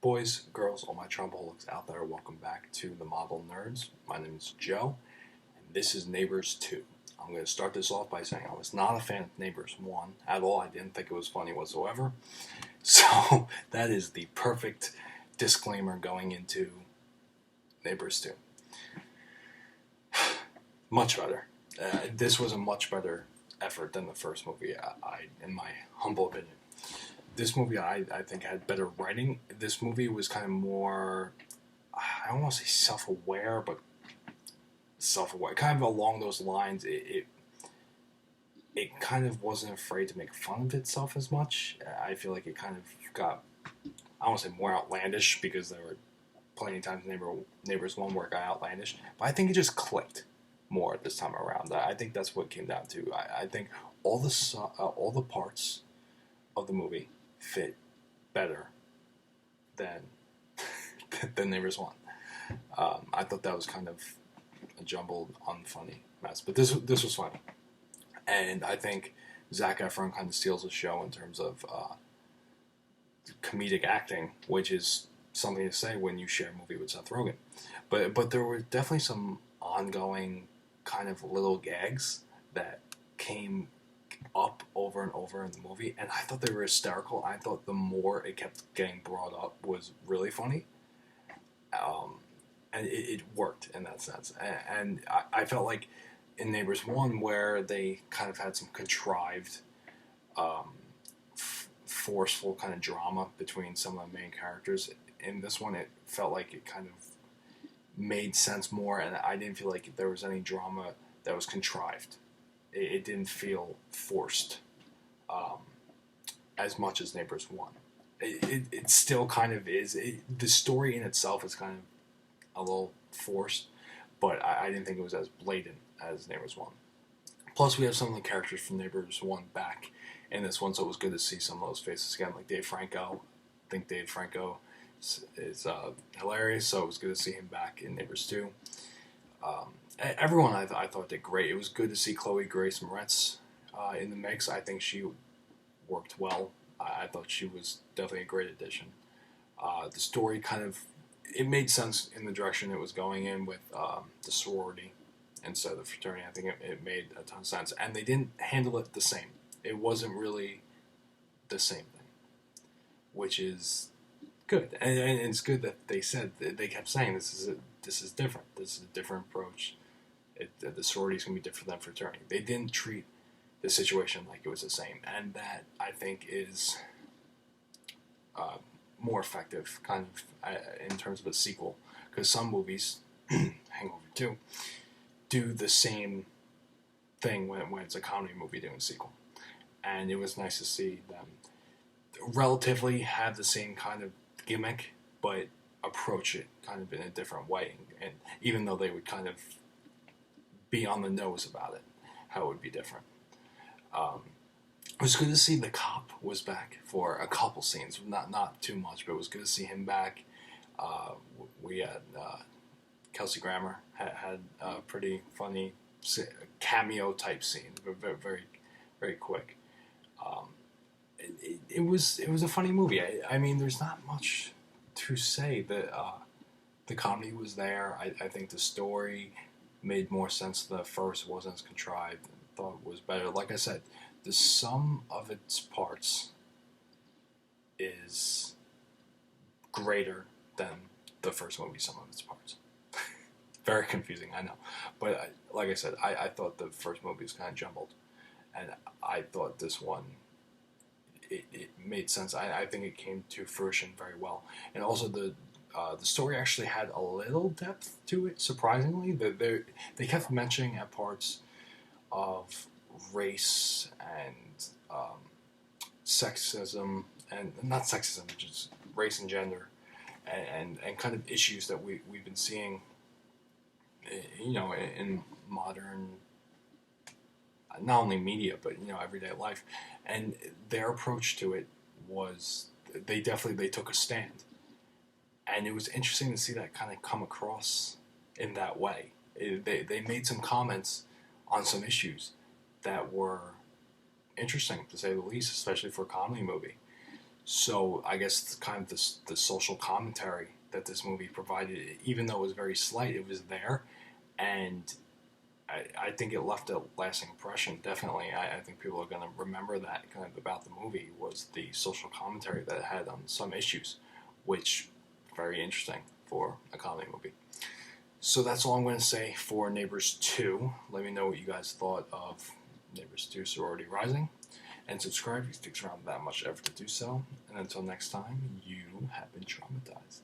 Boys, girls, all my Trumpaholics out there, welcome back to the Model Nerds. My name is Joe, and this is Neighbors 2. I'm going to start this off by saying I was not a fan of Neighbors 1 at all. I didn't think it was funny whatsoever. So that is the perfect disclaimer going into Neighbors 2. Much better. This was a much better effort than the first movie, in my humble opinion. This movie, I think, had better writing. This movie was kind of more, I don't want to say self-aware, but self-aware. Kind of along those lines. It kind of wasn't afraid to make fun of itself as much. I feel like it kind of got, I don't want to say more outlandish, because there were plenty of times in Neighbors 1 where it got outlandish. But I think it just clicked more this time around. I think that's what it came down to. I think all the parts of the movie fit better than Neighbors 1. I thought that was kind of a jumbled, unfunny mess, but this was funny, and I think Zac Efron kind of steals the show in terms of comedic acting, which is something to say when you share a movie with Seth Rogen. But there were definitely some ongoing kind of little gags that came up over and over in the movie, and I thought they were hysterical. I thought the more it kept getting brought up was really funny, and it worked in that sense. And I felt like in Neighbors 1, where they kind of had some contrived, forceful kind of drama between some of the main characters, in this one it felt like it kind of made sense more, and I didn't feel like there was any drama that was contrived. It didn't feel forced as much as Neighbors 1. It still kind of is. The story in itself is kind of a little forced, but I didn't think it was as blatant as Neighbors 1. Plus, we have some of the characters from Neighbors 1 back in this one, so it was good to see some of those faces again, like Dave Franco. I think Dave Franco is hilarious, so it was good to see him back in Neighbors 2. Everyone I thought did great. It was good to see Chloe Grace Moretz in the mix. I think she worked well. I thought she was definitely a great addition. The story kind of, it made sense in the direction it was going in with the sorority instead of the fraternity. I think it made a ton of sense. And they didn't handle it the same. It wasn't really the same thing, which is good. And it's good that they kept saying this is different. This is a different approach. The sorority is going to be different than fraternity. They didn't treat the situation like it was the same, and that, I think, is more effective, kind of, in terms of a sequel. Because some movies, Hangover 2, do the same thing when it's a comedy movie doing a sequel. And it was nice to see them relatively have the same kind of gimmick, but approach it kind of in a different way. And even though they would kind of be on the nose about it, how it would be different. It was good to see the cop was back for a couple scenes, not too much, but it was good to see him back. We had Kelsey Grammer had a pretty funny cameo type scene, very very, very quick. It was a funny movie. I mean, there's not much to say. The comedy was there. I think the story made more sense than the first. It wasn't as contrived. I thought it was better. Like I said, the sum of its parts is greater than the first movie sum of its parts. Very confusing, I know. But like I said, I thought the first movie was kind of jumbled. And I thought this one, it made sense. I think it came to fruition very well. And also the story actually had a little depth to it, surprisingly. They kept mentioning at parts of race and sexism, and not sexism, just race and gender, and kind of issues that we've been seeing, in modern, not only media, but everyday life. And their approach to it was, they took a stand. And it was interesting to see that kind of come across in that way. They made some comments on some issues that were interesting, to say the least, especially for a comedy movie. So I guess kind of the social commentary that this movie provided, even though it was very slight, it was there, and I think it left a lasting impression. Definitely, I think people are going to remember that kind of about the movie was the social commentary that it had on some issues, which very interesting for a comedy movie. So that's all I'm going to say for Neighbors 2. Let me know what you guys thought of Neighbors 2 Sorority Rising. And subscribe if it takes around that much effort to do so. And until next time, you have been traumatized.